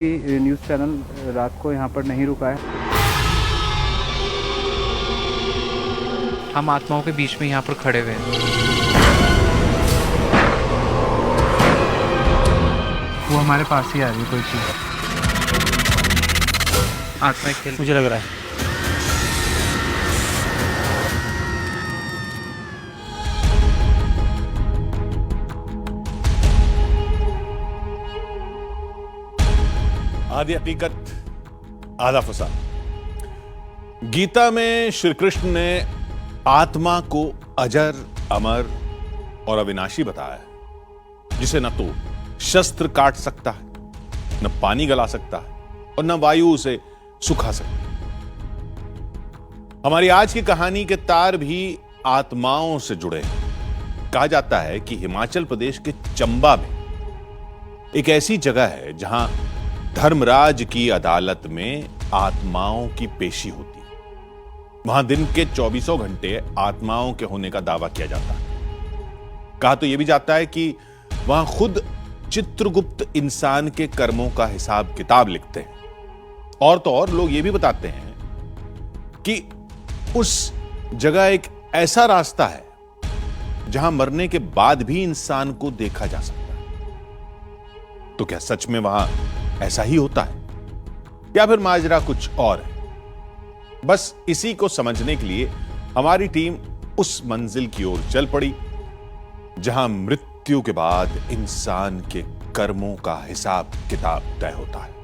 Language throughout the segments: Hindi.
न्यूज़ चैनल रात को यहाँ पर नहीं रुका है। हम आत्माओं के बीच में यहाँ पर खड़े हुए हैं। वो हमारे पास ही आ रही है कोई चीज़। आत्माएं खेल मुझे लग रहा है। आधी हकीकत आधा फसाद। गीता में श्री कृष्ण ने आत्मा को अजर, अमर और अविनाशी बताया है, जिसे न तो शस्त्र काट सकता है, न पानी गला सकता है और न वायु उसे सुखा सकती। हमारी आज की कहानी के तार भी आत्माओं से जुड़े हैं। कहा जाता है कि हिमाचल प्रदेश के चंबा में एक ऐसी जगह है जहां धर्मराज की अदालत में आत्माओं की पेशी होती है। वहां दिन के 24 घंटे आत्माओं के होने का दावा किया जाता है। कहा तो यह भी जाता है कि वहां खुद चित्रगुप्त इंसान के कर्मों का हिसाब किताब लिखते हैं। और तो और लोग यह भी बताते हैं कि उस जगह एक ऐसा रास्ता है जहां मरने के बाद भी इंसान को देखा जा सकता है। तो क्या सच में वहां ऐसा ही होता है या फिर माजरा कुछ और है? बस इसी को समझने के लिए हमारी टीम उस मंजिल की ओर चल पड़ी जहां मृत्यु के बाद इंसान के कर्मों का हिसाब किताब तय होता है।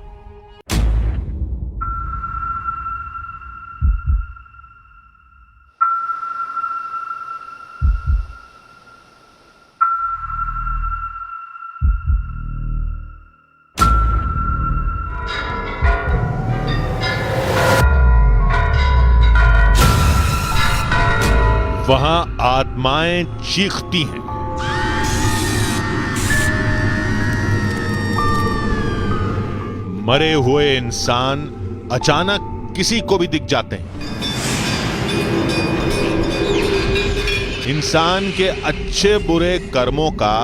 वहां आत्माएं चीखती हैं, मरे हुए इंसान अचानक किसी को भी दिख जाते हैं। इंसान के अच्छे बुरे कर्मों का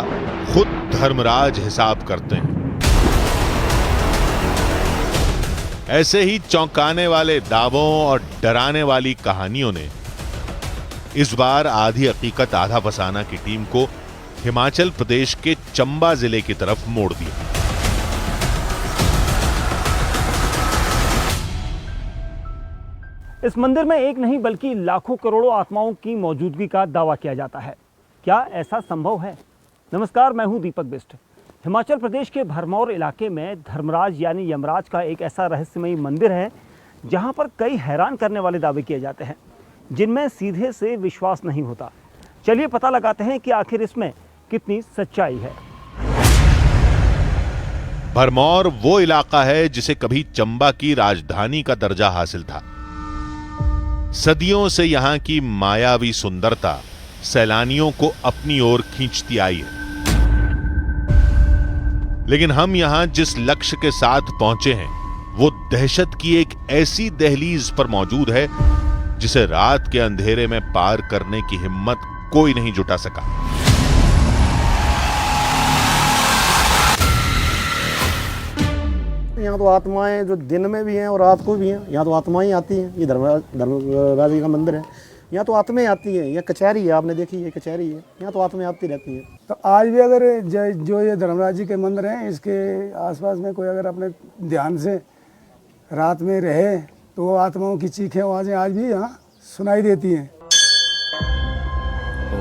खुद धर्मराज हिसाब करते हैं। ऐसे ही चौंकाने वाले दावों और डराने वाली कहानियों ने इस बार आधी हकीकत आधा फसाना की टीम को हिमाचल प्रदेश के चंबा जिले की तरफ मोड़ दिया। इस मंदिर में एक नहीं बल्कि लाखों करोड़ों आत्माओं की मौजूदगी का दावा किया जाता है। क्या ऐसा संभव है? नमस्कार, मैं हूं दीपक बिष्ट। हिमाचल प्रदेश के भरमौर इलाके में धर्मराज यानी यमराज का एक ऐसा रहस्यमयी मंदिर है जहां पर कई हैरान करने वाले दावे किए जाते हैं जिनमें सीधे से विश्वास नहीं होता। चलिए पता लगाते हैं कि आखिर इसमें कितनी सच्चाई है। भरमौर वो इलाका है जिसे कभी चंबा की राजधानी का दर्जा हासिल था। सदियों से यहां की मायावी सुंदरता सैलानियों को अपनी ओर खींचती आई है। लेकिन हम यहां जिस लक्ष्य के साथ पहुंचे हैं वो दहशत की एक ऐसी दहलीज पर मौजूद है जिसे रात के अंधेरे में पार करने की हिम्मत कोई नहीं जुटा सका। यहाँ तो आत्माएं जो दिन में भी हैं और रात को भी हैं। यहाँ तो आत्माएं आती हैं। ये धर्मराज जी का मंदिर है। यहाँ तो आत्माएं आती हैं। यह कचहरी है, आपने देखी है कचहरी है। यहाँ तो आत्माएं आती रहती हैं। तो आज भी अगर जो ये धर्मराज जी के मंदिर हैं इसके आसपास में कोई अगर अपने ध्यान से रात में रहे तो वो आत्माओं की चीखें आवाज़ें आज भी यहाँ सुनाई देती हैं।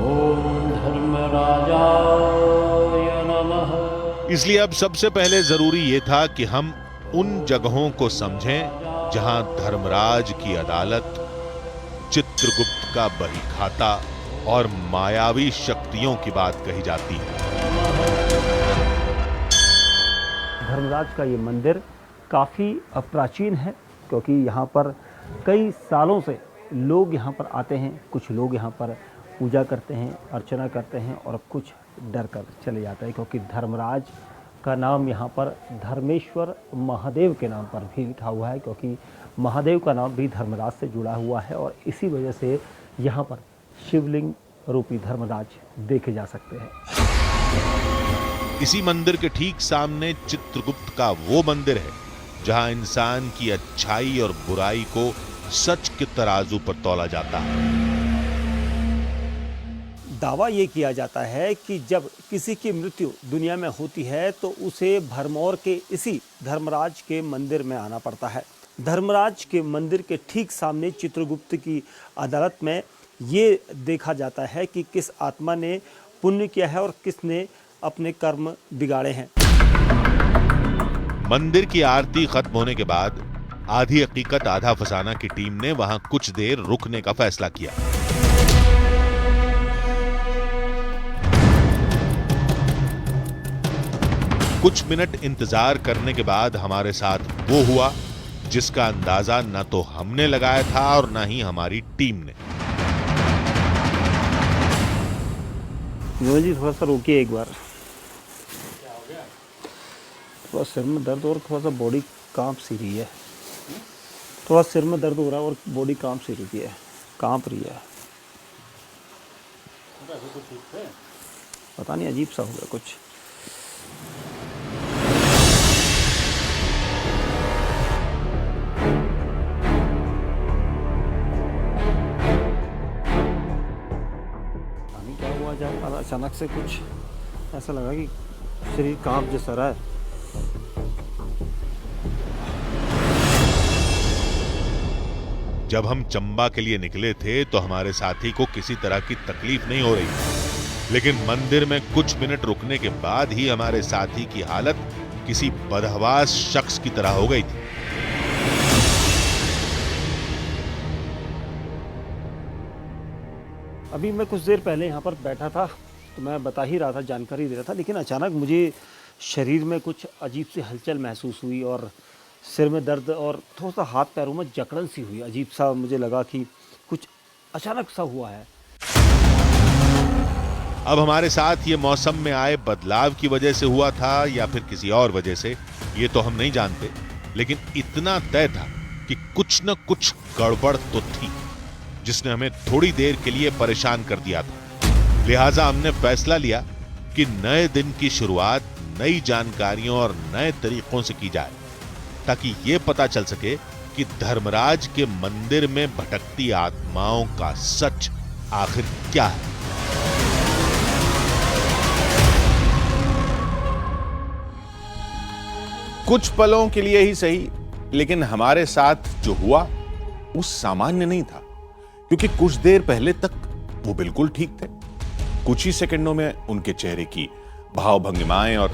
ओम धर्मराजाय नमः। इसलिए अब सबसे पहले जरूरी यह था कि हम उन जगहों को समझें जहां धर्मराज की अदालत, चित्रगुप्त का बही खाता और मायावी शक्तियों की बात कही जाती है। धर्मराज का ये मंदिर काफ़ी प्राचीन है क्योंकि यहाँ पर कई सालों से लोग यहाँ पर आते हैं। कुछ लोग यहाँ पर पूजा करते हैं, अर्चना करते हैं और कुछ डर कर चले जाते हैं क्योंकि धर्मराज का नाम यहाँ पर धर्मेश्वर महादेव के नाम पर भी लिखा हुआ है क्योंकि महादेव का नाम भी धर्मराज से जुड़ा हुआ है और इसी वजह से यहाँ पर शिवलिंग रूपी धर्मराज देखे जा सकते हैं। इसी मंदिर के ठीक सामने चित्रगुप्त का वो मंदिर है जहां इंसान की अच्छाई और बुराई को सच के तराजू पर तौला जाता है। दावा ये किया जाता है कि जब किसी की मृत्यु दुनिया में होती है तो उसे भरमौर के इसी धर्मराज के मंदिर में आना पड़ता है। धर्मराज के मंदिर के ठीक सामने चित्रगुप्त की अदालत में ये देखा जाता है कि किस आत्मा ने पुण्य किया है और किसने अपने कर्म बिगाड़े हैं। मंदिर की आरती खत्म होने के बाद आधी हकीकत आधा फसाना की टीम ने वहां कुछ देर रुकने का फैसला किया। कुछ मिनट इंतजार करने के बाद हमारे साथ वो हुआ जिसका अंदाजा न तो हमने लगाया था और न ही हमारी टीम ने। जी थोड़ा सा रोकिए एक बार। थोड़ा सिर में दर्द और थोड़ा सा बॉडी कांप सी रही है। थोड़ा सिर में दर्द हो रहा है और बॉडी कांप सी रही है, कांप रही है। पता नहीं अजीब सा हो गया कुछ। क्या हुआ जाए, अचानक से कुछ ऐसा लगा कि शरीर कांप जैसा रहा है। जब हम चंबा के लिए निकले थे तो हमारे साथी को किसी तरह की तकलीफ नहीं हो रही थी, लेकिन मंदिर में कुछ मिनट रुकने के बाद ही हमारे साथी की हालत किसी बदहवास शख्स की तरह हो गई थी। अभी मैं कुछ देर पहले यहाँ पर बैठा था तो मैं बता ही रहा था, जानकारी दे रहा था, लेकिन अचानक मुझे शरीर में कुछ अजीब सी हलचल महसूस हुई और सिर में दर्द और थोड़ा सा हाथ पैरों में जकड़न सी हुई। अजीब सा मुझे लगा कि कुछ अचानक सा हुआ है। अब हमारे साथ ये मौसम में आए बदलाव की वजह से हुआ था या फिर किसी और वजह से, ये तो हम नहीं जानते, लेकिन इतना तय था कि कुछ न कुछ गड़बड़ तो थी जिसने हमें थोड़ी देर के लिए परेशान कर दिया था। लिहाजा हमने फैसला लिया कि नए दिन की शुरुआत नई जानकारियों और नए तरीकों से की जाए, ताकि ये पता चल सके कि धर्मराज के मंदिर में भटकती आत्माओं का सच आखिर क्या है। कुछ पलों के लिए ही सही, लेकिन हमारे साथ जो हुआ वो सामान्य नहीं था, क्योंकि कुछ देर पहले तक वो बिल्कुल ठीक थे। कुछ ही सेकंडों में उनके चेहरे की भाव भंगिमाएं और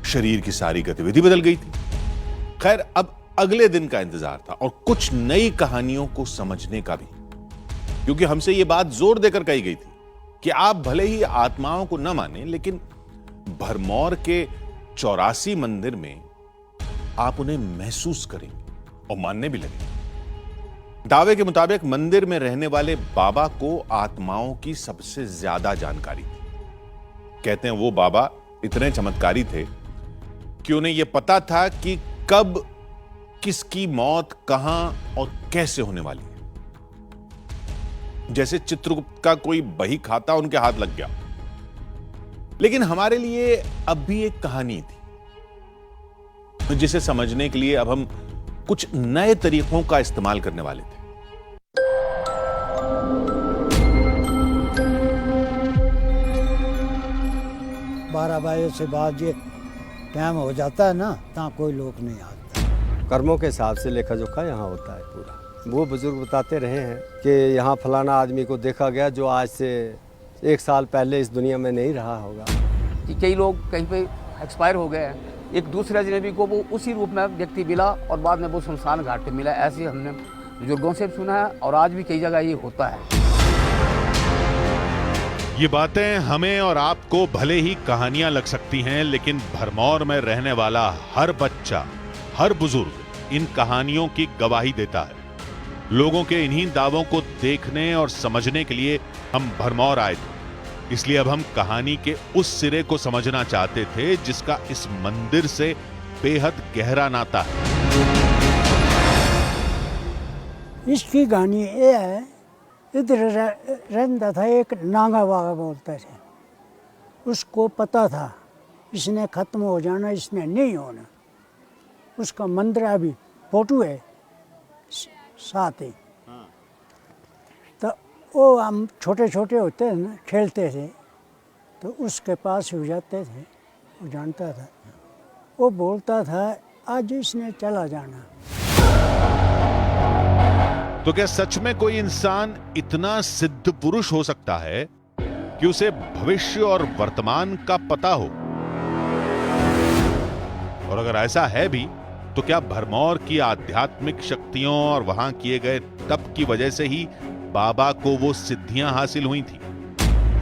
शरीर की सारी गतिविधि बदल गई थी। खैर, अब अगले दिन का इंतजार था और कुछ नई कहानियों को समझने का भी, क्योंकि हमसे यह बात जोर देकर कही गई थी कि आप भले ही आत्माओं को न माने, लेकिन भरमौर के 84 मंदिर में आप उन्हें महसूस करेंगे और मानने भी लगेंगे। दावे के मुताबिक मंदिर में रहने वाले बाबा को आत्माओं की सबसे ज्यादा जानकारी थी। कहते हैं वो बाबा इतने चमत्कारी थे कि उन्हें यह पता था कि कब किसकी मौत कहां और कैसे होने वाली है। जैसे चित्रगुप्त का कोई बही खाता उनके हाथ लग गया। लेकिन हमारे लिए अब भी एक कहानी थी, जिसे समझने के लिए अब हम कुछ नए तरीकों का इस्तेमाल करने वाले थे। 12 बजे से बाद ये टाइम हो जाता है ना, तहाँ कोई लोग नहीं आता। कर्मों के हिसाब से लेखा जोखा यहाँ होता है पूरा। वो बुजुर्ग बताते रहे हैं कि यहाँ फलाना आदमी को देखा गया जो आज से 1 साल पहले इस दुनिया में नहीं रहा होगा। कि कई लोग कहीं पे एक्सपायर हो गए हैं, एक दूसरे अजनबी को वो उसी रूप में व्यक्ति मिला और बाद में वो सुनसान घाट पे मिला। ऐसे हमने बुजुर्गों से सुना है और आज भी कई जगह ये होता है। ये बातें हमें और आपको भले ही कहानियां लग सकती हैं, लेकिन भरमौर में रहने वाला हर बच्चा, हर बुजुर्ग इन कहानियों की गवाही देता है। लोगों के इन्हीं दावों को देखने और समझने के लिए हम भरमौर आए थे। इसलिए अब हम कहानी के उस सिरे को समझना चाहते थे जिसका इस मंदिर से बेहद गहरा नाता है। इसकी कहानी ये है, इधर रहता था एक नांगा बाबा बोलते थे। उसको पता था इसने ख़त्म हो जाना, इसने नहीं होना। उसका मंदिर अभी फोटो है साथ ही। तो वो हम छोटे छोटे होते हैं ना, खेलते थे, तो उसके पास हो जाते थे, वो जानता था, वो बोलता था आज इसने चला जाना। तो क्या सच में कोई इंसान इतना सिद्ध पुरुष हो सकता है कि उसे भविष्य और वर्तमान का पता हो? और अगर ऐसा है भी तो क्या भरमौर की आध्यात्मिक शक्तियों और वहां किए गए तप की वजह से ही बाबा को वो सिद्धियां हासिल हुई थी?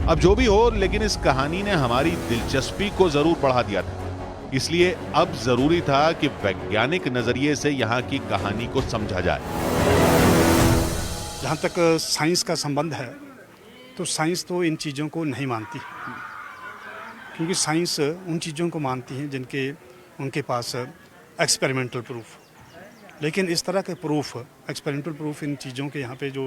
अब जो भी हो, लेकिन इस कहानी ने हमारी दिलचस्पी को जरूर बढ़ा दिया था। इसलिए अब जरूरी था कि वैज्ञानिक नजरिए से यहां की कहानी को समझा जाए। जहाँ तक साइंस का संबंध है, तो साइंस तो इन चीज़ों को नहीं मानती, क्योंकि साइंस उन चीज़ों को मानती है जिनके उनके पास एक्सपेरिमेंटल प्रूफ। लेकिन इस तरह के प्रूफ, एक्सपेरिमेंटल प्रूफ इन चीज़ों के यहाँ पे जो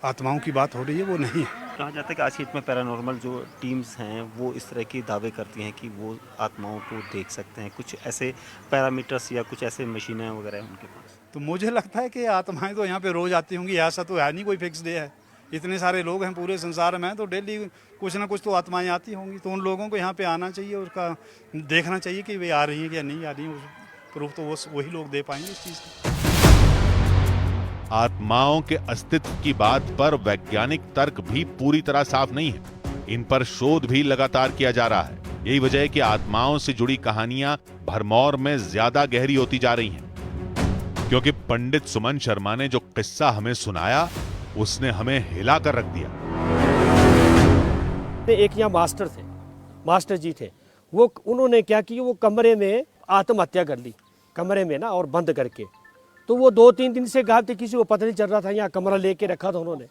आत्माओं की बात हो रही है वो नहीं है। कहा जाता है कि आज की में पैरानॉर्मल जो टीम्स हैं वो इस तरह की दावे करती हैं कि वो आत्माओं को देख सकते हैं। कुछ ऐसे पैरामीटर्स या कुछ ऐसे मशीनें वगैरह हैं उनके पास। तो मुझे लगता है कि आत्माएं तो यहाँ पे रोज़ आती होंगी, ऐसा तो है नहीं कोई फिक्स डे है। इतने सारे लोग हैं पूरे संसार में, तो डेली कुछ ना कुछ तो आत्माएं आती होंगी। तो उन लोगों को यहाँ पे आना चाहिए, उसका देखना चाहिए कि वे आ रही हैं या नहीं आ रही हैं। प्रूफ तो वही लोग दे पाएंगे इस चीज़ का। आत्माओं के अस्तित्व की बात पर वैज्ञानिक तर्क भी पूरी तरह साफ नहीं है। इन पर शोध भी लगातार किया जा रहा है। यही वजह है कि आत्माओं से जुड़ी कहानियां भरमौर में ज्यादा गहरी होती जा रही हैं, क्योंकि पंडित सुमन शर्मा ने जो किस्सा हमें सुनाया उसने हमें हिला कर रख दिया। एक यहाँ मास्टर जी थे, वो उन्होंने क्या किया, वो कमरे में आत्महत्या कर ली, कमरे में ना, और बंद करके। तो वो 2-3 दिन से गायब थे, किसी को पता नहीं चल रहा था। यहाँ कमरा लेके रखा था उन्होंने।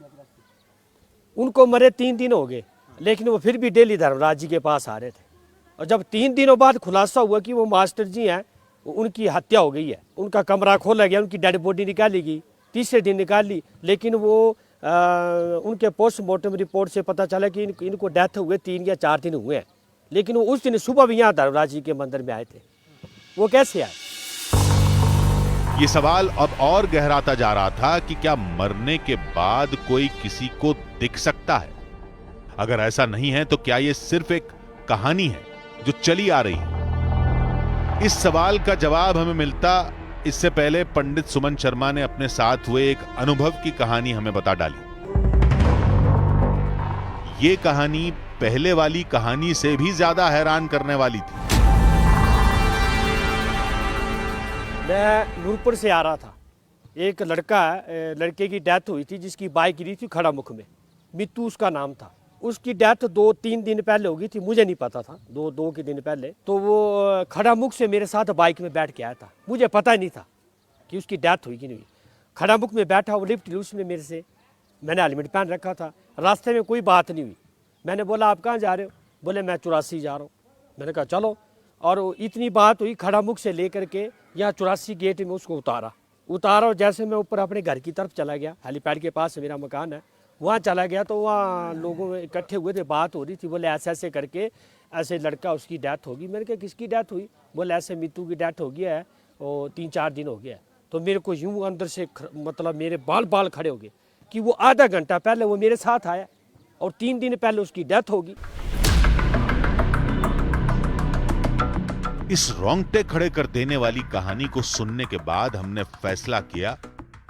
उनको मरे 3 दिन हो गए, लेकिन वो फिर भी डेली धर्मराज जी के पास आ रहे थे। और जब 3 दिनों बाद खुलासा हुआ कि वो मास्टर जी हैं, उनकी हत्या हो गई है, उनका कमरा खोला गया, उनकी डेड बॉडी निकाली गई, तीसरे दिन निकाल ली। लेकिन वो उनके पोस्टमार्टम रिपोर्ट से पता चला कि इनको डेथ हुए 3 या 4 दिन हुए हैं। लेकिन वो उस दिन सुबह भी यहाँ धर्मराज जी के मंदिर में आए थे। वो कैसे आए? ये सवाल अब और गहराता जा रहा था कि क्या मरने के बाद कोई किसी को दिख सकता है? अगर ऐसा नहीं है तो क्या ये सिर्फ एक कहानी है जो चली आ रही है? इस सवाल का जवाब हमें मिलता इससे पहले पंडित सुमन शर्मा ने अपने साथ हुए एक अनुभव की कहानी हमें बता डाली। ये कहानी पहले वाली कहानी से भी ज्यादा हैरान करने वाली थी। मैं नूरपुर से आ रहा था। एक लड़के की डेथ हुई थी, जिसकी बाइक गिरी थी खड़ा मुख में। मित्तू उसका नाम था। उसकी डेथ 2-3 दिन पहले हो गई थी, मुझे नहीं पता था। 2 के दिन पहले तो वो खड़ा मुख से मेरे साथ बाइक में बैठ के आया था। मुझे पता ही नहीं था कि उसकी डेथ हुई कि नहीं हुई। खड़ा मुख में बैठा, वो लिफ्ट ली उसने मेरे से। मैंने हेलमेट पहन रखा था। रास्ते में कोई बात नहीं हुई। मैंने बोला आप कहाँ जा रहे हो? बोले मैं 84 जा रहा हूँ। मैंने कहा चलो। और इतनी बात हुई, खड़ा मुख से लेकर के यहाँ 84 गेट में उसको उतारा। और जैसे मैं ऊपर अपने घर की तरफ चला गया, हेलीपैड के पास मेरा मकान है, वहाँ चला गया तो वहाँ लोगों इकट्ठे हुए थे, बात हो रही थी। बोले ऐसे ऐसे करके ऐसे लड़का उसकी डेथ होगी। मैंने कहा किसकी डेथ हुई? बोले ऐसे मित्तू की डेथ हो गया है और 3-4 दिन हो गया है। तो मेरे को यूँ अंदर से मतलब मेरे बाल खड़े हो गए कि वो आधा घंटा पहले वो मेरे साथ आया और 3 दिन पहले उसकी डेथ होगी। इस रोंगटे खड़े कर देने वाली कहानी को सुनने के बाद हमने फैसला किया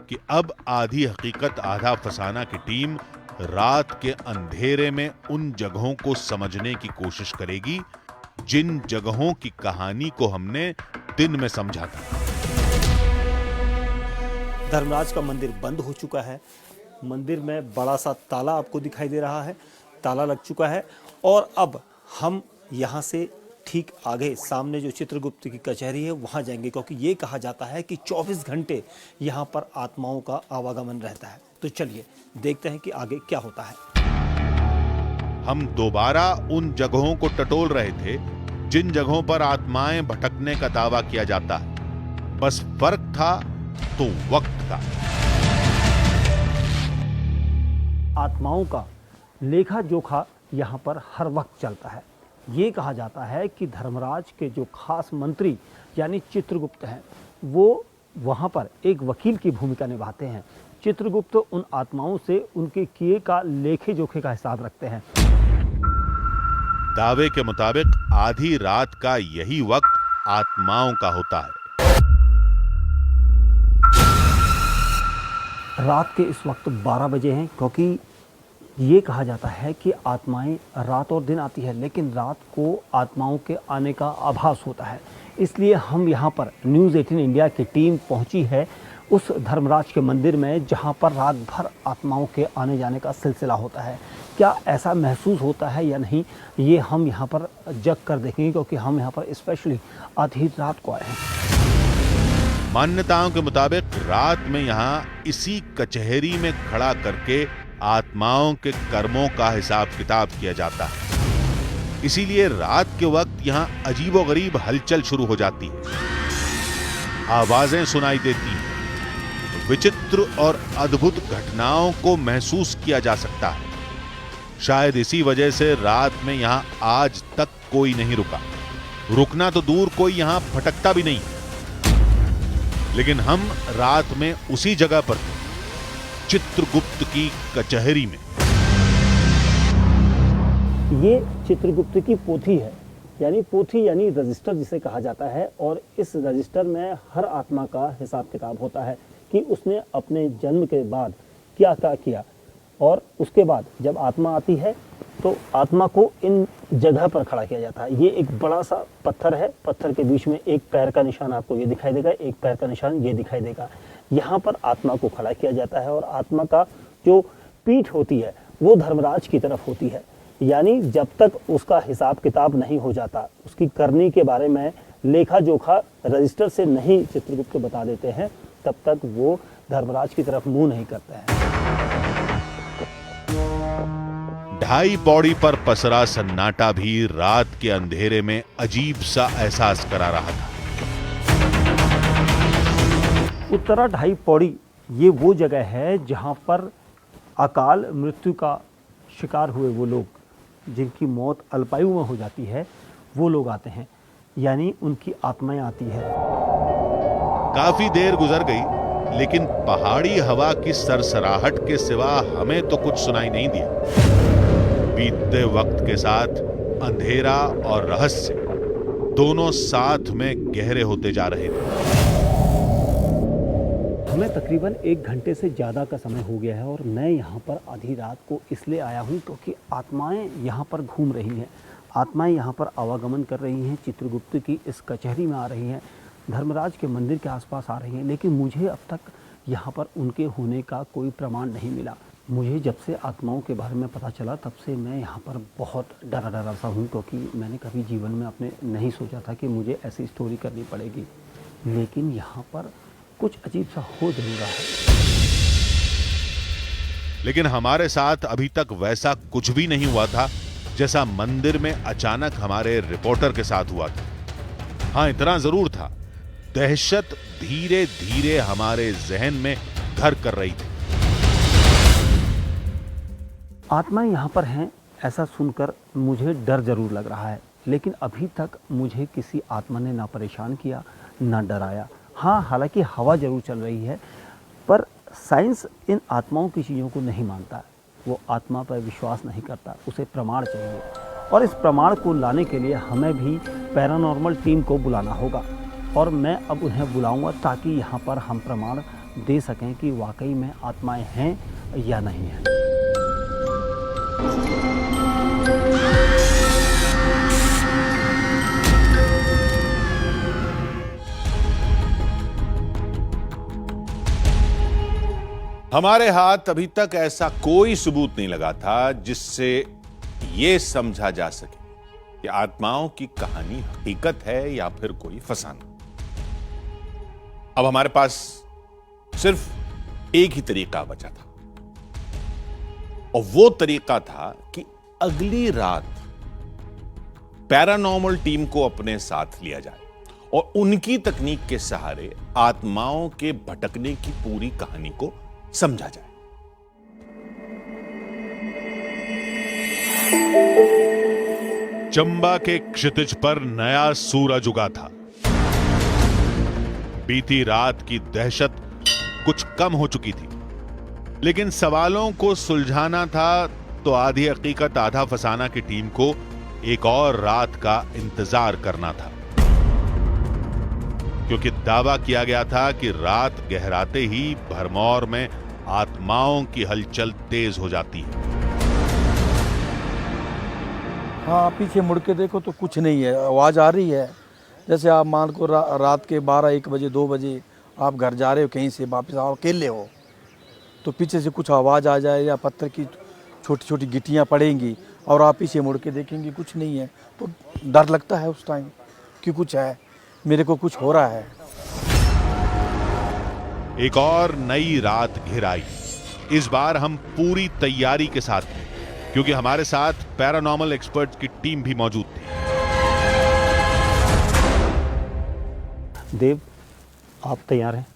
कि अब आधी हकीकत आधा फसाना की टीम रात के अंधेरे में उन जगहों को समझने की कोशिश करेगी जिन जगहों की कहानी को हमने दिन में समझा था। धर्मराज का मंदिर बंद हो चुका है। मंदिर में बड़ा सा ताला आपको दिखाई दे रहा है, ताला लग चुका है। और अब हम यहाँ से ठीक आगे सामने जो चित्रगुप्त की कचहरी है वहाँ जाएंगे, क्योंकि ये कहा जाता है कि 24 घंटे यहाँ पर आत्माओं का आवागमन रहता है। तो चलिए देखते हैं कि आगे क्या होता है। हम दोबारा उन जगहों को टटोल रहे थे जिन जगहों पर आत्माएं भटकने का दावा किया जाता है। बस फर्क था तो वक्त का। आत्माओं का लेखा जोखा यहाँ पर हर वक्त चलता है। ये कहा जाता है कि धर्मराज के जो खास मंत्री यानी चित्रगुप्त हैं, वो वहाँ पर एक वकील की भूमिका निभाते हैं। चित्रगुप्त उन आत्माओं से उनके किए का लेखे जोखे का हिसाब रखते हैं। दावे के मुताबिक आधी रात का यही वक्त आत्माओं का होता है। रात के इस वक्त 12 बजे हैं, क्योंकि ये कहा जाता है कि आत्माएं रात और दिन आती है, लेकिन रात को आत्माओं के आने का आभास होता है। इसलिए हम यहाँ पर न्यूज़ 18 इंडिया की टीम पहुँची है उस धर्मराज के मंदिर में, जहाँ पर रात भर आत्माओं के आने जाने का सिलसिला होता है। क्या ऐसा महसूस होता है या नहीं, ये हम यहाँ पर जग कर देखेंगे, क्योंकि हम यहाँ पर स्पेशली आधी रात को आए हैं। मान्यताओं के मुताबिक रात में यहाँ इसी कचहरी में खड़ा करके आत्माओं के कर्मों का हिसाब किताब किया जाता है। इसीलिए रात के वक्त यहाँ अजीबोगरीब हलचल शुरू हो जाती है, आवाजें सुनाई देती हैं, विचित्र और अद्भुत घटनाओं को महसूस किया जा सकता है। शायद इसी वजह से रात में यहाँ आज तक कोई नहीं रुका। रुकना तो दूर, कोई यहाँ भटकता भी नहीं। लेकिन हम रात में उसी जगह पर थे, चित्रगुप्त की कचहरी में। ये चित्रगुप्त की पोथी है, यानी रजिस्टर जिसे कहा जाता है। और इस रजिस्टर में हर आत्मा का हिसाब किताब होता है कि उसने अपने जन्म के बाद क्या क्या किया, और उसके बाद जब आत्मा आती है तो आत्मा को इन जगह पर खड़ा किया जाता है। ये एक बड़ा सा पत्थर है, पत्थर के बीच में एक पैर का निशान आपको ये दिखाई देगा, एक पैर का निशान ये दिखाई देगा। यहाँ पर आत्मा को खड़ा किया जाता है, और आत्मा का जो पीठ होती है वो धर्मराज की तरफ होती है। यानी जब तक उसका हिसाब किताब नहीं हो जाता, उसकी करनी के बारे में लेखा जोखा रजिस्टर से नहीं चित्रगुप्त को बता देते हैं, तब तक वो धर्मराज की तरफ मुंह नहीं करता है। 2.5 पौड़ी पर पसरा सन्नाटा भी रात के अंधेरे में अजीब सा एहसास करा रहा था। उत्तरा 2.5 पौड़ी ये वो जगह है जहाँ पर अकाल मृत्यु का शिकार हुए वो लोग, जिनकी मौत अल्पायु में हो जाती है, वो लोग आते हैं, यानी उनकी आत्माएं आती है। काफी देर गुजर गई, लेकिन पहाड़ी हवा की सरसराहट के सिवा हमें तो कुछ सुनाई नहीं दिया। बीतते वक्त के साथ अंधेरा और रहस्य दोनों साथ में गहरे होते जा रहे थे। हमें तकरीबन 1 घंटे से ज़्यादा का समय हो गया है, और मैं यहाँ पर आधी रात को इसलिए आया हूँ क्योंकि आत्माएं यहाँ पर घूम रही हैं। आत्माएं यहाँ पर आवागमन कर रही हैं, चित्रगुप्त की इस कचहरी में आ रही हैं, धर्मराज के मंदिर के आसपास आ रही हैं, लेकिन मुझे अब तक यहाँ पर उनके होने का कोई प्रमाण नहीं मिला। मुझे जब से आत्माओं के बारे में पता चला, तब से मैं यहाँ पर बहुत डरा सा हूँ, क्योंकि मैंने कभी जीवन में अपने नहीं सोचा था कि मुझे ऐसी स्टोरी करनी पड़ेगी। लेकिन यहाँ पर कुछ अजीब सा हो जरूर रहा है। लेकिन हमारे साथ अभी तक वैसा कुछ भी नहीं हुआ था जैसा मंदिर में अचानक हमारे रिपोर्टर के साथ हुआ था। हाँ, इतना जरूर था, दहशत धीरे धीरे हमारे जहन में घर कर रही थी। आत्माएं यहाँ पर हैं, ऐसा सुनकर मुझे डर जरूर लग रहा है, लेकिन अभी तक मुझे किसी आत्मा ने ना परेशान किया ना डराया। हाँ, हालांकि हवा जरूर चल रही है, पर साइंस इन आत्माओं की चीज़ों को नहीं मानता। वो आत्मा पर विश्वास नहीं करता, उसे प्रमाण चाहिए, और इस प्रमाण को लाने के लिए हमें भी पैरानॉर्मल टीम को बुलाना होगा। और मैं अब उन्हें बुलाऊंगा ताकि यहाँ पर हम प्रमाण दे सकें कि वाकई में आत्माएं हैं या नहीं हैं। हमारे हाथ अभी तक ऐसा कोई सबूत नहीं लगा था जिससे यह समझा जा सके कि आत्माओं की कहानी हकीकत है या फिर कोई फसाना। अब हमारे पास सिर्फ एक ही तरीका बचा था, और वो तरीका था कि अगली रात पैरानॉर्मल टीम को अपने साथ लिया जाए और उनकी तकनीक के सहारे आत्माओं के भटकने की पूरी कहानी को समझा जाए। चंबा के क्षितिज पर नया सूरज उगा था। बीती रात की दहशत कुछ कम हो चुकी थी, लेकिन सवालों को सुलझाना था तो आधी हकीकत आधा फसाना की टीम को एक और रात का इंतजार करना था, क्योंकि दावा किया गया था कि रात गहराते ही भरमौर में आत्माओं की हलचल तेज हो जाती है। हाँ, पीछे मुड़ के देखो तो कुछ नहीं है, आवाज़ आ रही है। जैसे आप मान को रात के 12-1 बजे 2 बजे आप घर जा रहे हो, कहीं से वापस आओ, अकेले हो, तो पीछे से कुछ आवाज़ आ जाए या पत्थर की छोटी छोटी गिट्टियाँ पड़ेंगी और आप पीछे मुड़ के देखेंगे कुछ नहीं है, तो डर लगता है उस टाइम कि कुछ है, मेरे को कुछ हो रहा है। एक और नई रात घिर आई। इस बार हम पूरी तैयारी के साथ थे, क्योंकि हमारे साथ पैरानॉर्मल एक्सपर्ट की टीम भी मौजूद थी। देव, आप तैयार हैं?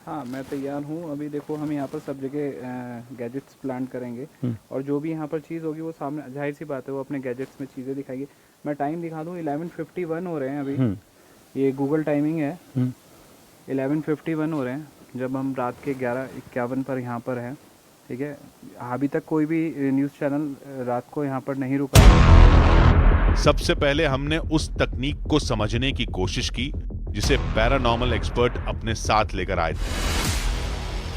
हाँ, मैं तैयार हूँ। अभी देखो, हम यहाँ पर सब जगह गैजेट्स प्लान करेंगे और जो भी यहाँ पर चीज़ होगी वो सामने, जाहिर सी बात है, वो अपने गैजेट्स में चीज़ें दिखाएगी। मैं टाइम दिखा दूँ, 11:51 हो रहे हैं अभी। ये गूगल टाइमिंग है, 11:51 हो रहे हैं जब हम रात के 11:51 पर यहाँ पर हैं। ठीक है, अभी तक कोई भी न्यूज़ चैनल रात को यहाँ पर नहीं रुका। सबसे पहले हमने उस तकनीक को समझने की कोशिश की जिसे पैरानॉर्मल एक्सपर्ट अपने साथ लेकर आए थे।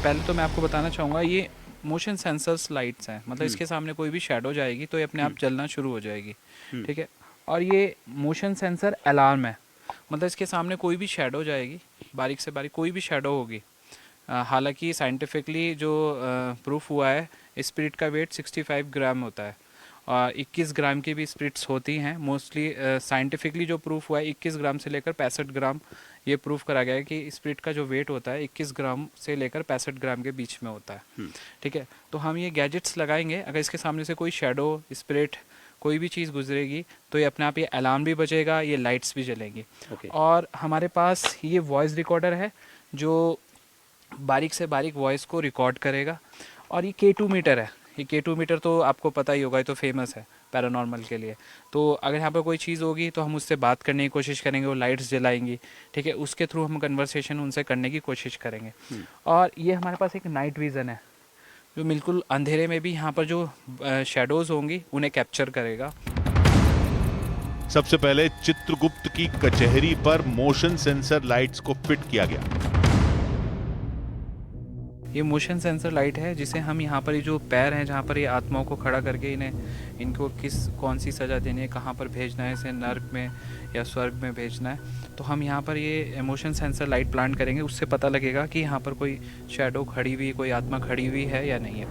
पहले तो मैं आपको बताना चाहूँगा, ये मोशन सेंसर्स लाइट्स हैं, मतलब इसके सामने कोई भी शैडो जाएगी तो ये अपने आप जलना शुरू हो जाएगी। ठीक है, और ये मोशन सेंसर अलार्म है, मतलब इसके सामने कोई भी शैडो जाएगी, बारीक से बारीक कोई भी शैडो होगी। हालांकि साइंटिफिकली जो प्रूफ हुआ है, स्पिरिट का वेट 65 ग्राम होता है और 21 ग्राम की भी स्पिरिट्स होती हैं। मोस्टली साइंटिफिकली जो प्रूफ हुआ है 21 ग्राम से लेकर 65 ग्राम, ये प्रूफ करा गया है कि स्पिरिट का जो वेट होता है 21 ग्राम से लेकर 65 ग्राम के बीच में होता है। ठीक है, तो हम ये गैजेट्स लगाएंगे, अगर इसके सामने से कोई शैडो, स्पिरिट, कोई भी चीज़ गुजरेगी तो ये अपने आप, ये अलार्म भी बजेगा, ये लाइट्स भी जलेंगी। और हमारे पास ये वॉइस रिकॉर्डर है जो बारीक से बारीक वॉइस को रिकॉर्ड करेगा। और ये K2 मीटर है, ये K2 मीटर तो आपको पता ही होगा, ये तो फेमस है पैरानॉर्मल के लिए। तो अगर यहाँ पर कोई चीज़ होगी तो हम उससे बात करने की कोशिश करेंगे, वो लाइट्स जलाएंगी। ठीक है, उसके थ्रू हम कन्वर्सेशन उनसे करने की कोशिश करेंगे। और ये हमारे पास एक नाइट विज़न है जो बिल्कुल अंधेरे में भी यहाँ पर जो शैडोज़ होंगी उन्हें कैप्चर करेगा। सबसे पहले चित्रगुप्त की कचहरी पर मोशन सेंसर लाइट्स को फिट किया गया। ये मोशन सेंसर लाइट है जिसे हम यहाँ पर ये जो पैर हैं जहाँ पर ये आत्माओं को खड़ा करके इनको कौन सी सज़ा देनी है, कहाँ पर भेजना है, इसे नर्क में या स्वर्ग में भेजना है, तो हम यहाँ पर ये मोशन सेंसर लाइट प्लान करेंगे। उससे पता लगेगा कि यहाँ पर कोई शैडो खड़ी हुई, कोई आत्मा खड़ी हुई है या नहीं है।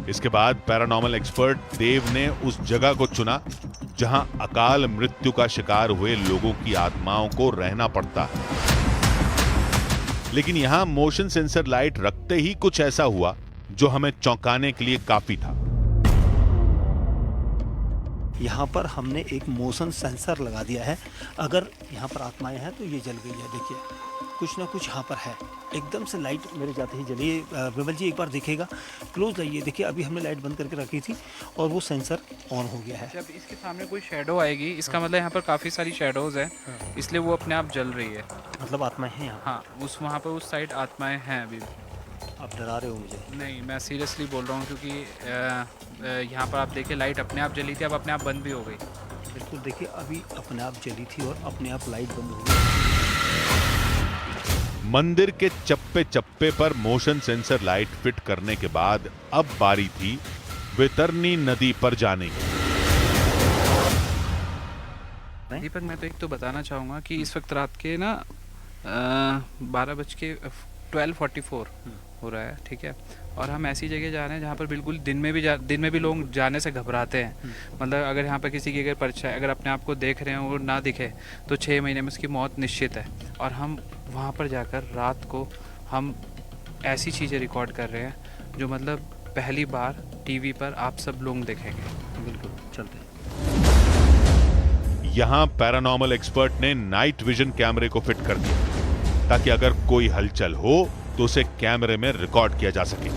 इसके बाद पैरानॉर्मल एक्सपर्ट देव ने उस जगह को चुना जहां अकाल मृत्यु का शिकार हुए लोगों की आत्माओं को रहना पड़ता है। लेकिन यहां मोशन सेंसर लाइट रखते ही कुछ ऐसा हुआ जो हमें चौंकाने के लिए काफी था। यहाँ पर हमने एक मोशन सेंसर लगा दिया है। अगर यहाँ पर आत्माएं हैं तो ये जल गई है, देखिए कुछ ना कुछ यहाँ पर है। एकदम से लाइट मेरे जाते ही जली। विमल जी एक बार देखिएगा, क्लोज आइए, देखिए अभी हमने लाइट बंद करके रखी थी और वो सेंसर ऑन हो गया है। जब इसके सामने कोई शैडो आएगी, इसका मतलब यहाँ पर काफ़ी सारी शैडोज़ हैं, इसलिए वो अपने आप जल रही है। मतलब आत्माएं हैं यहाँ? हाँ, वहाँ पर उस साइड आत्माएं हैं अभी। आप डरा रहे हो मुझे? नहीं, मैं सीरियसली बोल रहा हूँ, क्योंकि यहाँ पर आप देखिए लाइट अपने आप जली थी, अब अपने आप बंद भी हो गई। बिल्कुल, देखिए अभी अपने आप जली थी और अपने आप लाइट बंद हो गई। मंदिर के चप्पे चप्पे पर मोशन सेंसर लाइट फिट करने के बाद अब बारी थी वैतरणी नदी पर जाने की। दीपक, मैं तो एक तो बताना चाहूँगा कि इस वक्त रात के 12:44 हो रहा है। ठीक है, और हम ऐसी जगह जा रहे हैं जहाँ पर बिल्कुल दिन में भी लोग जाने से घबराते हैं। मतलब अगर यहाँ पर किसी की अगर परछाई, अगर अपने आप को देख रहे हैं और ना दिखे तो 6 महीने में उसकी मौत निश्चित है। और हम वहाँ पर जाकर रात को हम ऐसी चीज़ें रिकॉर्ड कर रहे हैं जो मतलब पहली बार टीवी पर आप सब लोग देखेंगे। बिल्कुल, चलते हैं। यहां पैरानॉर्मल एक्सपर्ट ने नाइट विजन कैमरे को फिट कर दिया ताकि अगर कोई हलचल हो तो उसे कैमरे में रिकॉर्ड किया जा सके।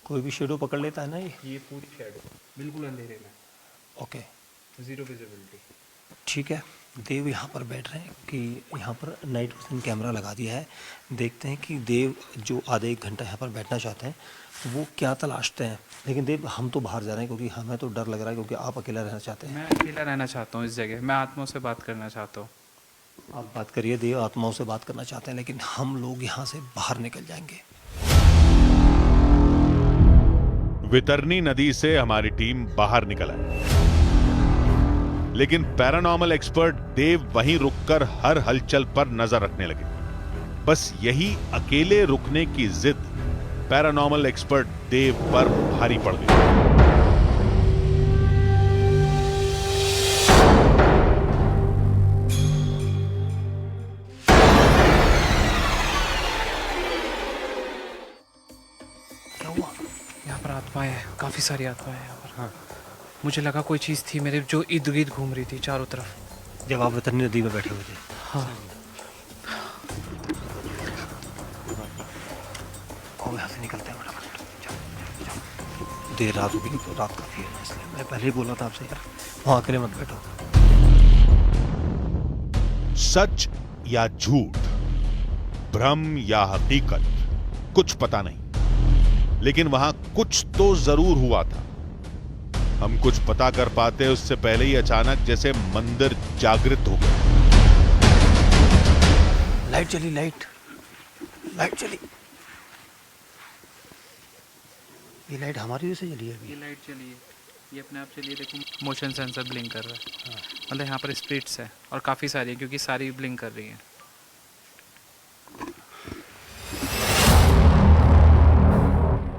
कोई भी शेडो पकड़ लेता है ना ये पूरी शेडो बिल्कुल अंधेरे में, ओके, जीरो विजिबिलिटी। ठीक है। देव यहाँ पर बैठ रहे हैं कि यहाँ पर नाइट विजन कैमरा लगा दिया है। देखते हैं कि देव जो आधे एक घंटा यहाँ पर बैठना चाहते हैं वो क्या तलाशते हैं। लेकिन देव हम तो बाहर जा रहे हैं क्योंकि हमें तो डर लग रहा है, क्योंकि आप अकेला रहना चाहते हैं। मैं अकेला रहना चाहता हूँ इस जगह, मैं आत्माओं से बात करना चाहता हूँ। आप बात करिए, देव आत्माओं से बात करना चाहते हैं, लेकिन हम लोग यहाँ से बाहर निकल जाएंगे। वितरनी नदी से हमारी टीम बाहर निकल आई, लेकिन पैरानॉर्मल एक्सपर्ट देव वहीं रुककर हर हलचल पर नजर रखने लगे। बस यही अकेले रुकने की जिद पैरानॉर्मल एक्सपर्ट देव पर भारी पड़ गई। क्या हुआ? यहाँ पर आत्माएं हैं, काफी सारी आत्माएं हैं यहाँ पर। हाँ, मुझे लगा कोई चीज थी मेरे जो इर्द गिर्द घूम रही थी चारों तरफ। जब आप वितरनी नदी में बैठे हुए थे? हाँ। यहाँ से निकलते हैं। देर रात हो गई, तो रात काफ़ी है, इसलिए मैं पहले ही बोला था आपसे यार वहाँ अकेले मत बैठो। सच या झूठ, भ्रम या हकीकत, कुछ पता नहीं, लेकिन वहां कुछ तो जरूर हुआ था। हम कुछ पता कर पाते उससे पहले ही अचानक जैसे मंदिर जागृत हो गया। लाइट चली, लाइट चली। ये लाइट हमारी वजह से जली है अभी। ये लाइट चली है, ये अपने आप चलिए, देखो मोशन सेंसर ब्लिंक कर रहा है। मतलब यहाँ पर स्पिरिट्स है और काफ़ी सारी है, क्योंकि सारी ब्लिंक कर रही हैं।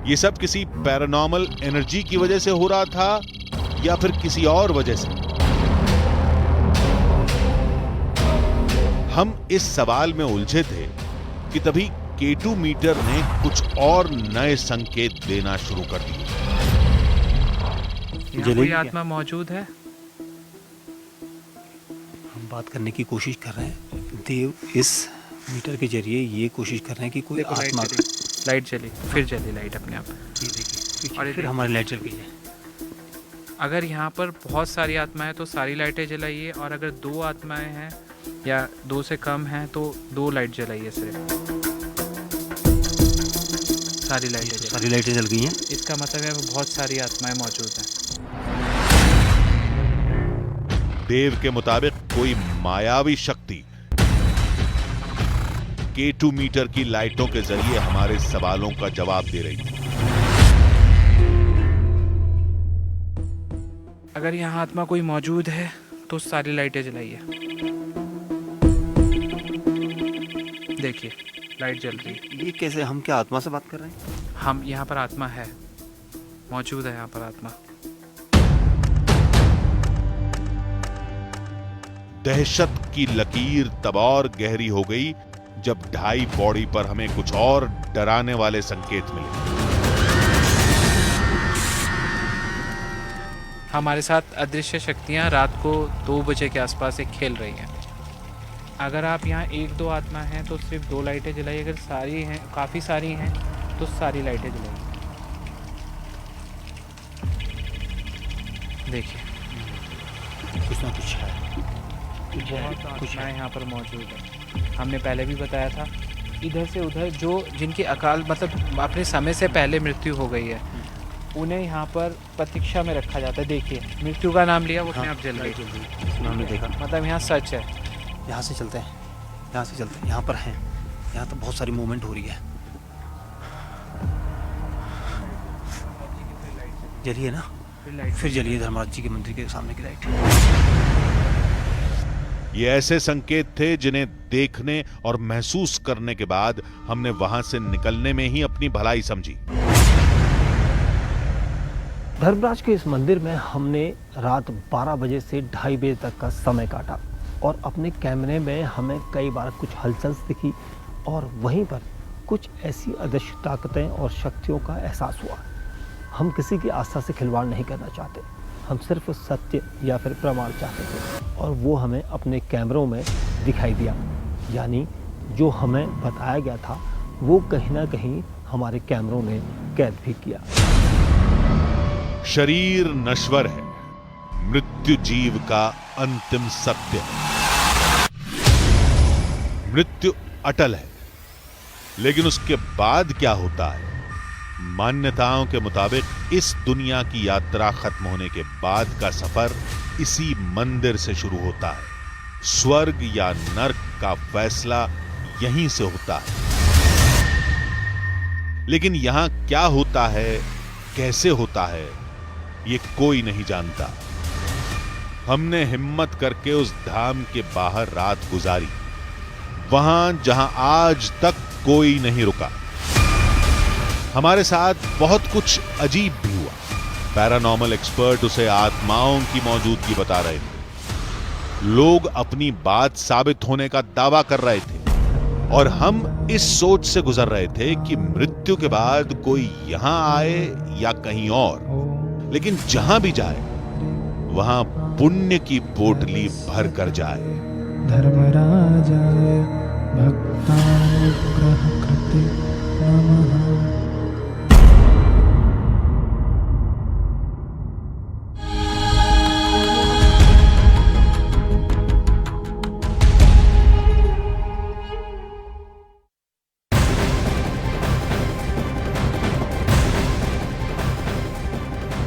ये सब किसी पैरानॉर्मल एनर्जी की वजह से हो रहा था या फिर किसी और वजह से? हम इस सवाल में उलझे थे कि तभी K2 मीटर ने कुछ और नए संकेत देना शुरू कर दिए। यहाँ कोई आत्मा मौजूद है? हम बात करने की कोशिश कर रहे हैं। देव इस मीटर के जरिए ये कोशिश कर रहे हैं कि कोई आत्मा। लाइट चली, फिर चली लाइट अपने आप। ये देखिए, और फिर हमारी लाइट चल गई है। अगर यहाँ पर बहुत सारी आत्माएं तो सारी लाइटें जलाइए, और अगर 2 आत्माएं हैं या 2 से कम हैं तो 2 लाइट जलाइए सिर्फ। सारी लाइटें जल गई हैं। इसका मतलब है बहुत सारी आत्माएं मौजूद हैं। देव के मुताबिक कोई मायावी शक्ति K2 मीटर की लाइटों के जरिए हमारे सवालों का जवाब दे रही है। अगर यहाँ आत्मा कोई मौजूद है तो सारी लाइटें जलाइए। देखिए लाइट जल रही है। ये कैसे? हम क्या आत्मा से बात कर रहे हैं? हम यहाँ पर आत्मा है, मौजूद है यहाँ पर आत्मा। दहशत की लकीर तब और गहरी हो गई जब ढाई बॉडी पर हमें कुछ और डराने वाले संकेत मिले। हमारे साथ अदृश्य शक्तियाँ रात को 2 बजे के आसपास एक खेल रही हैं। अगर आप यहाँ 1-2 आत्मा हैं तो सिर्फ 2 लाइटें जलाइए, अगर सारी हैं, काफ़ी सारी हैं तो सारी लाइटें जलाइए। देखिए कुछ ना कुछ है, बहुत आत्माएं यहाँ पर मौजूद है। हमने पहले भी बताया था, इधर से उधर जो जिनकी अकाल मतलब अपने समय से पहले मृत्यु हो गई है, उन्हें यहाँ पर प्रतीक्षा में रखा जाता है। देखिए मृत्यु का नाम लिया, वो अपने आप जल गई। हमने देखा। मतलब यहाँ सच है। यहाँ से चलते हैं, यहाँ पर हैं। यहाँ तो बहुत सारी मूवमेंट हो रही है। जलिए ना, फिर जलिए धर्मराज जी के मंदिर के सामने की लाइट। ये ऐसे संकेत थे जिन्हें देखने और महसूस करने के बाद हमने वहां से निकलने में ही अपनी भलाई समझी। धर्मराज के इस मंदिर में हमने रात 12 बजे से 2:30 बजे तक का समय काटा, और अपने कैमरे में हमें कई बार कुछ हलचल दिखी, और वहीं पर कुछ ऐसी अदृश्य ताकतें और शक्तियों का एहसास हुआ। हम किसी की आस्था से खिलवाड़ नहीं करना चाहते, हम सिर्फ सत्य या फिर प्रमाण चाहते थे, और वो हमें अपने कैमरों में दिखाई दिया। यानी जो हमें बताया गया था वो कहीं ना कहीं हमारे कैमरों ने कैद भी किया। शरीर नश्वर है, मृत्यु जीव का अंतिम सत्य है। मृत्यु अटल है, लेकिन उसके बाद क्या होता है? मान्यताओं के मुताबिक इस दुनिया की यात्रा खत्म होने के बाद का सफर इसी मंदिर से शुरू होता है। स्वर्ग या नर्क का फैसला यहीं से होता है। लेकिन यहां क्या होता है, कैसे होता है, ये कोई नहीं जानता। हमने हिम्मत करके उस धाम के बाहर रात गुजारी, वहां जहां आज तक कोई नहीं रुका। हमारे साथ बहुत कुछ अजीब भी हुआ। पैरानॉर्मल एक्सपर्ट उसे आत्माओं की मौजूदगी बता रहे थे। लोग अपनी बात साबित होने का दावा कर रहे थे, और हम इस सोच से गुजर रहे थे कि मृत्यु के बाद कोई यहां आए या कहीं और, लेकिन जहां भी जाए वहां पुण्य की पोटली भर कर जाए। धर्मराजाय भक्तानुग्रहकृते नमः।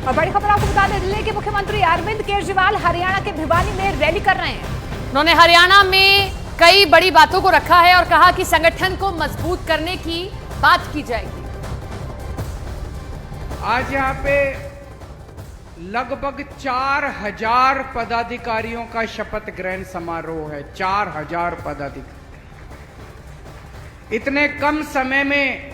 और बड़ी खबर आपको बता दें, दिल्ली के मुख्यमंत्री अरविंद केजरीवाल हरियाणा के भिवानी में रैली कर रहे हैं। उन्होंने हरियाणा में कई बड़ी बातों को रखा है और कहा कि संगठन को मजबूत करने की बात की जाएगी। आज यहाँ पे लगभग 4000 पदाधिकारियों का शपथ ग्रहण समारोह है। 4000 पदाधिकारी। इतने कम समय में